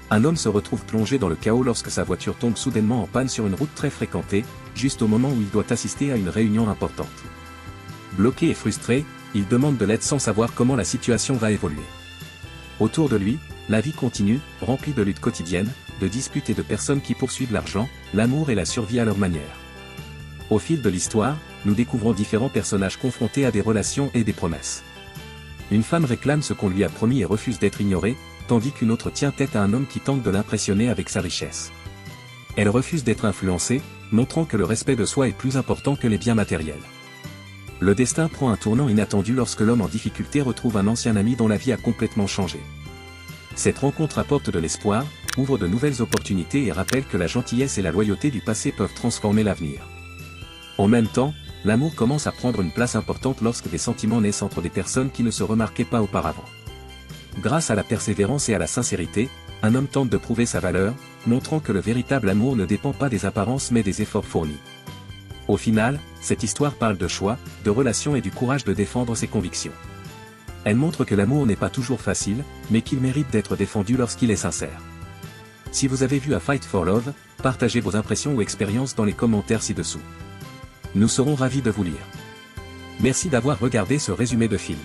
Un homme se retrouve plongé dans le chaos lorsque sa voiture tombe soudainement en panne sur une route très fréquentée, juste au moment où il doit assister à une réunion importante. Bloqué et frustré, il demande de l'aide sans savoir comment la situation va évoluer. Autour de lui, la vie continue, remplie de luttes quotidiennes, de disputes et de personnes qui poursuivent l'argent, l'amour et la survie à leur manière. Au fil de l'histoire, nous découvrons différents personnages confrontés à des relations et des promesses. Une femme réclame ce qu'on lui a promis et refuse d'être ignorée, tandis qu'une autre tient tête à un homme qui tente de l'impressionner avec sa richesse. Elle refuse d'être influencée, montrant que le respect de soi est plus important que les biens matériels. Le destin prend un tournant inattendu lorsque l'homme en difficulté retrouve un ancien ami dont la vie a complètement changé. Cette rencontre apporte de l'espoir, ouvre de nouvelles opportunités et rappelle que la gentillesse et la loyauté du passé peuvent transformer l'avenir. En même temps, l'amour commence à prendre une place importante lorsque des sentiments naissent entre des personnes qui ne se remarquaient pas auparavant. Grâce à la persévérance et à la sincérité, un homme tente de prouver sa valeur, montrant que le véritable amour ne dépend pas des apparences mais des efforts fournis. Au final, cette histoire parle de choix, de relations et du courage de défendre ses convictions. Elle montre que l'amour n'est pas toujours facile, mais qu'il mérite d'être défendu lorsqu'il est sincère. Si vous avez vu A Fight for Love, partagez vos impressions ou expériences dans les commentaires ci-dessous. Nous serons ravis de vous lire. Merci d'avoir regardé ce résumé de film.